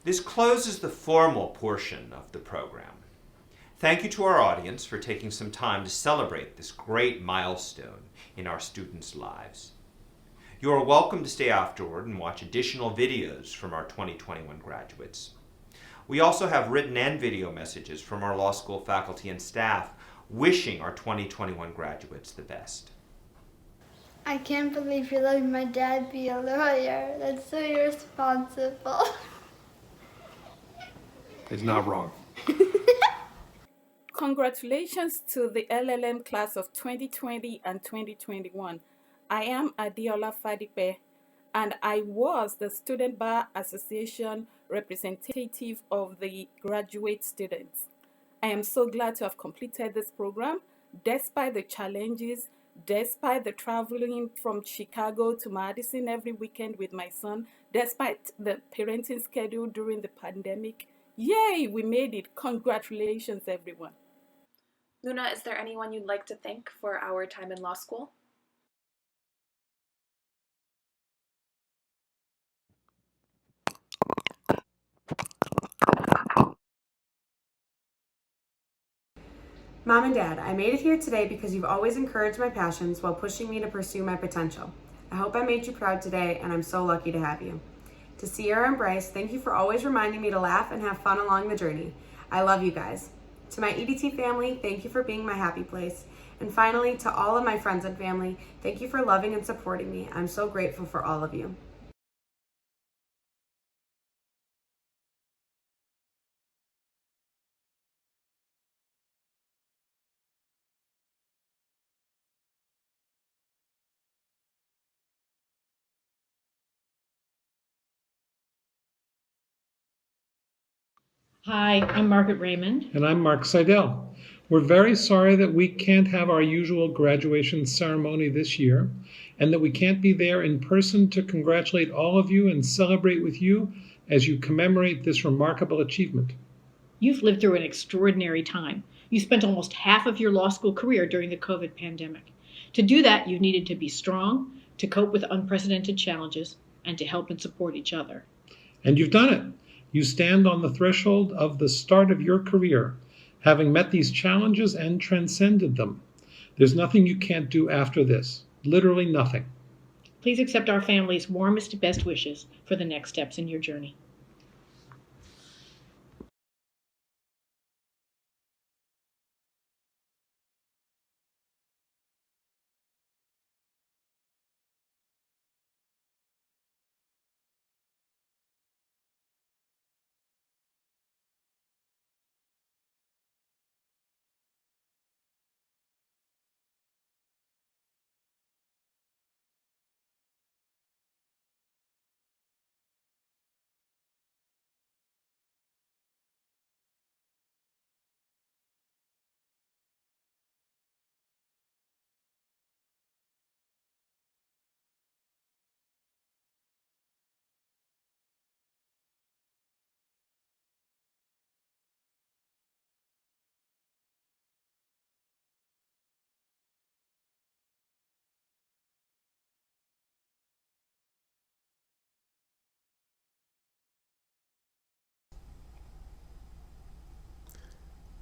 This closes the formal portion of the program. Thank you to our audience for taking some time to celebrate this great milestone in our students' lives. You are welcome to stay afterward and watch additional videos from our 2021 graduates. We also have written and video messages from our law school faculty and staff wishing our 2021 graduates the best. I can't believe you're letting my dad be a lawyer. That's so irresponsible. It's not wrong. Congratulations to the LLM class of 2020 and 2021. I am Adiola Fadipe, and I was the Student Bar Association representative of the graduate students. I am so glad to have completed this program despite the challenges, despite the traveling from Chicago to Madison every weekend with my son, despite the parenting schedule during the pandemic. Yay, we made it. Congratulations, everyone. Luna, is there anyone you'd like to thank for our time in law school? Mom and Dad, I made it here today because you've always encouraged my passions while pushing me to pursue my potential. I hope I made you proud today, and I'm so lucky to have you. To Sierra and Bryce, thank you for always reminding me to laugh and have fun along the journey. I love you guys. To my EDT family, thank you for being my happy place. And finally, to all of my friends and family, thank you for loving and supporting me. I'm so grateful for all of you. Hi, I'm Margaret Raymond. And I'm Mark Seidel. We're very sorry that we can't have our usual graduation ceremony this year, and that we can't be there in person to congratulate all of you and celebrate with you as you commemorate this remarkable achievement. You've lived through an extraordinary time. You spent almost half of your law school career during the COVID pandemic. To do that, you've needed to be strong, to cope with unprecedented challenges, and to help and support each other. And you've done it. You stand on the threshold of the start of your career, having met these challenges and transcended them. There's nothing you can't do after this. Literally nothing. Please accept our family's warmest, best wishes for the next steps in your journey.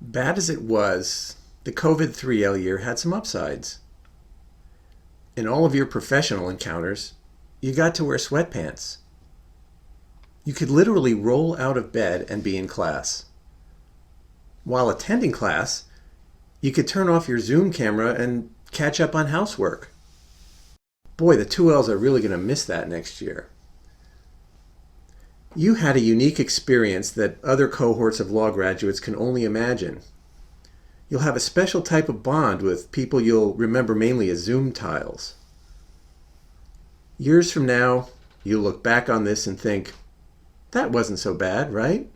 Bad as it was, the COVID 3L year had some upsides. In all of your professional encounters, you got to wear sweatpants. You could literally roll out of bed and be in class. While attending class, you could turn off your Zoom camera and catch up on housework. Boy, the 2Ls are really going to miss that next year. You had a unique experience that other cohorts of law graduates can only imagine. You'll have a special type of bond with people you'll remember mainly as Zoom tiles. Years from now, you'll look back on this and think, that wasn't so bad, right?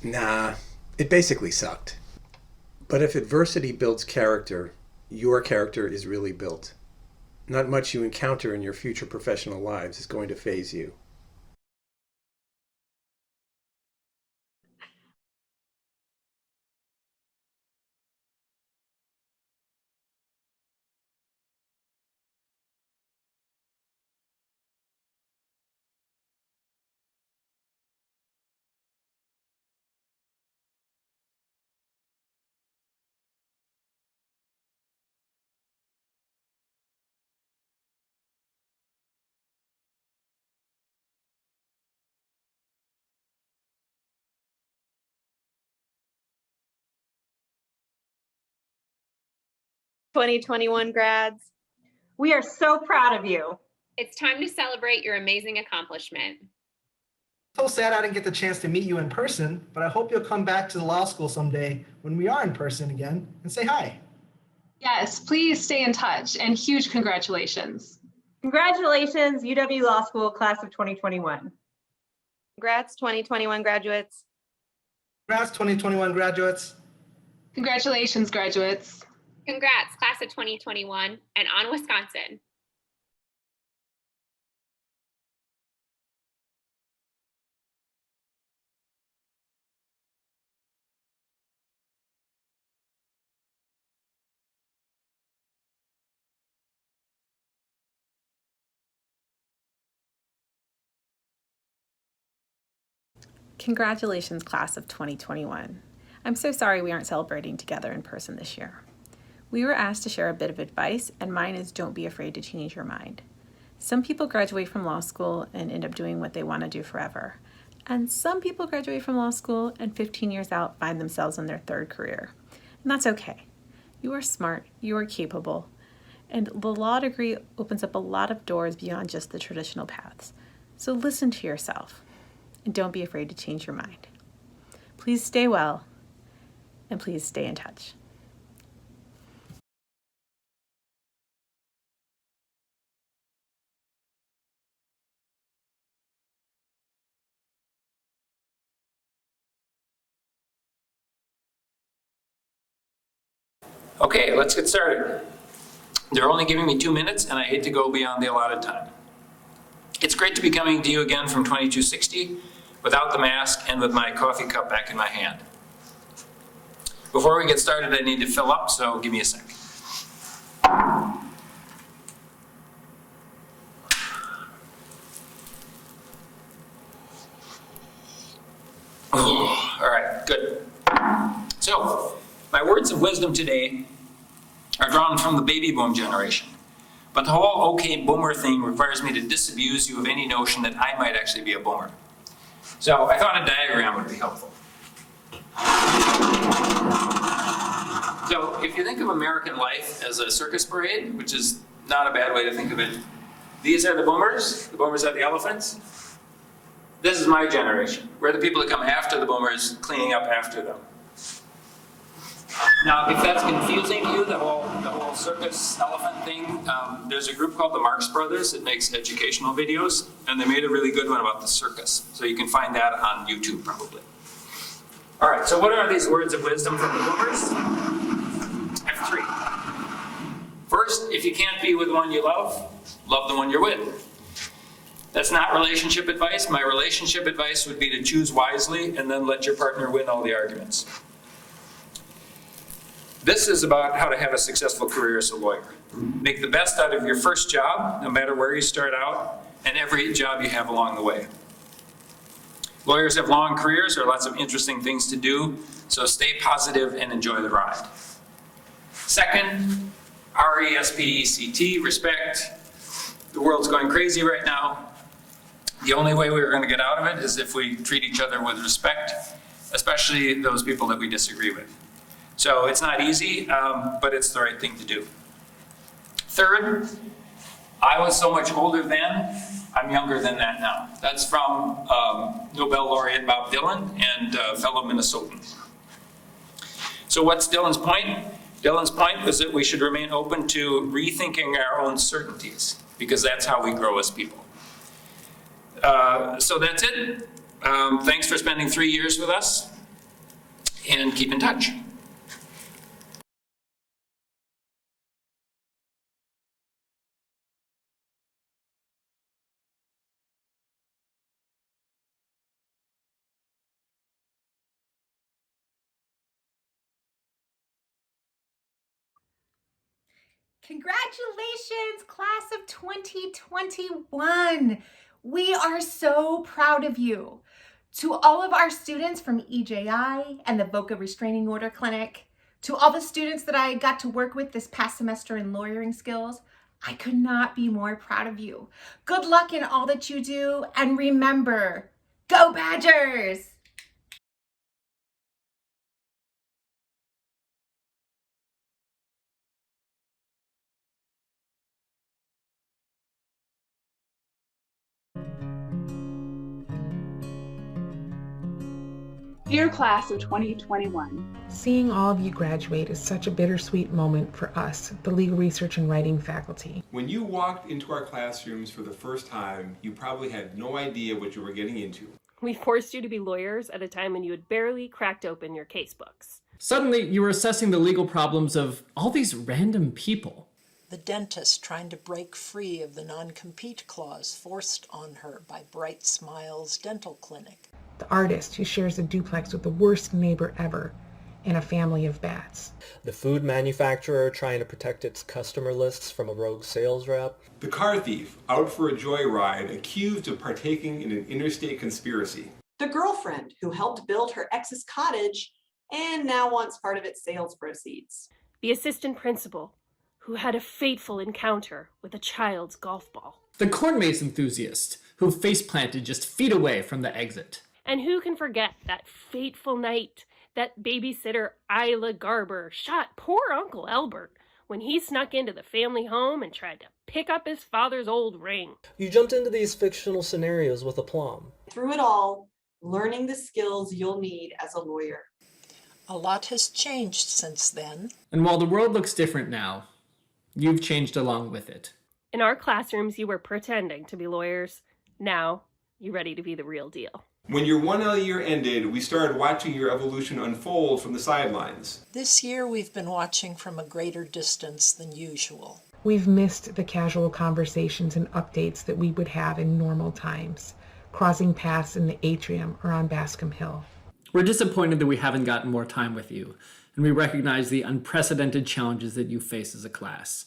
Nah, it basically sucked. But if adversity builds character, your character is really built. Not much you encounter in your future professional lives is going to faze you. 2021 grads. We are so proud of you. It's time to celebrate your amazing accomplishment. So sad I didn't get the chance to meet you in person, but I hope you'll come back to the law school someday when we are in person again and say hi. Yes, please stay in touch, and huge congratulations. Congratulations, UW Law School class of 2021. Congrats, 2021 graduates. Congrats, 2021 graduates. Congratulations, graduates. Congrats, class of 2021, and on Wisconsin. Congratulations, class of 2021. I'm so sorry we aren't celebrating together in person this year. We were asked to share a bit of advice, and mine is don't be afraid to change your mind. Some people graduate from law school and end up doing what they want to do forever. And some people graduate from law school and 15 years out find themselves in their third career. And that's okay. You are smart, you are capable, and the law degree opens up a lot of doors beyond just the traditional paths. So listen to yourself. And don't be afraid to change your mind. Please stay well, and please stay in touch. Okay, let's get started. They're only giving me 2 minutes, and I hate to go beyond the allotted time. It's great to be coming to you again from 2260 without the mask and with my coffee cup back in my hand. Before we get started, I need to fill up, so give me a sec. Oh, all right, good. So, my words of wisdom today are drawn from the baby boom generation. But the whole okay boomer thing requires me to disabuse you of any notion that I might actually be a boomer. So I thought a diagram would be helpful. So if you think of American life as a circus parade, which is not a bad way to think of it, these are the boomers are the elephants. This is my generation. We're the people that come after the boomers, cleaning up after them. Now, if that's confusing to you, the whole circus elephant thing, there's a group called the Marx Brothers that makes educational videos, and they made a really good one about the circus. So you can find that on YouTube, probably. All right, so what are these words of wisdom from the boomers? I have 3. First, if you can't be with the one you love, love the one you're with. That's not relationship advice. My relationship advice would be to choose wisely and then let your partner win all the arguments. This is about how to have a successful career as a lawyer. Make the best out of your first job, no matter where you start out, and every job you have along the way. Lawyers have long careers, there are lots of interesting things to do, so stay positive and enjoy the ride. Second, RESPECT, respect. The world's going crazy right now. The only way we're going to get out of it is if we treat each other with respect, especially those people that we disagree with. So it's not easy, but it's the right thing to do. Third, I was so much older then, I'm younger than that now. That's from Nobel laureate Bob Dylan and fellow Minnesotan. So what's Dylan's point? Dylan's point was that we should remain open to rethinking our own certainties, because that's how we grow as people. So that's it. Thanks for spending 3 years with us, and keep in touch. Congratulations, class of 2021. We are so proud of you. To all of our students from EJI and the VOCA Restraining Order Clinic, to all the students that I got to work with this past semester in lawyering skills, I could not be more proud of you. Good luck in all that you do, and remember, go Badgers! Dear class of 2021, seeing all of you graduate is such a bittersweet moment for us, the legal research and writing faculty. When you walked into our classrooms for the first time, you probably had no idea what you were getting into. We forced you to be lawyers at a time when you had barely cracked open your casebooks. Suddenly, you were assessing the legal problems of all these random people. The dentist trying to break free of the non-compete clause forced on her by Bright Smiles Dental Clinic. The artist who shares a duplex with the worst neighbor ever and a family of bats. The food manufacturer trying to protect its customer lists from a rogue sales rep. The car thief out for a joyride accused of partaking in an interstate conspiracy. The girlfriend who helped build her ex's cottage and now wants part of its sales proceeds. The assistant principal who had a fateful encounter with a child's golf ball. The corn maze enthusiast who face-planted just feet away from the exit. And who can forget that fateful night that babysitter Isla Garber shot poor Uncle Albert when he snuck into the family home and tried to pick up his father's old ring. You jumped into these fictional scenarios with aplomb. Through it all, learning the skills you'll need as a lawyer. A lot has changed since then. And while the world looks different now, you've changed along with it. In our classrooms, you were pretending to be lawyers. Now, you're ready to be the real deal. When your 1L year ended, we started watching your evolution unfold from the sidelines. This year, we've been watching from a greater distance than usual. We've missed the casual conversations and updates that we would have in normal times, crossing paths in the atrium or on Bascom Hill. We're disappointed that we haven't gotten more time with you, and we recognize the unprecedented challenges that you face as a class.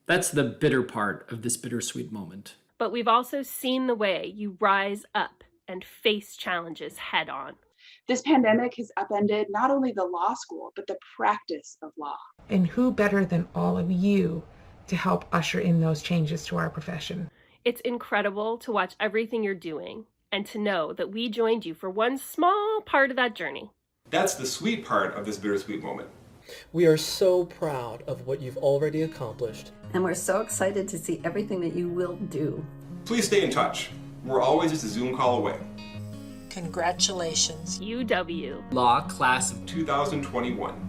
That's the bitter part of this bittersweet moment. But we've also seen the way you rise up and face challenges head on. This pandemic has upended not only the law school, but the practice of law. And who better than all of you to help usher in those changes to our profession? It's incredible to watch everything you're doing and to know that we joined you for one small part of that journey. That's the sweet part of this bittersweet moment. We are so proud of what you've already accomplished. And we're so excited to see everything that you will do. Please stay in touch. We're always just a Zoom call away. Congratulations. UW Law Class of 2021.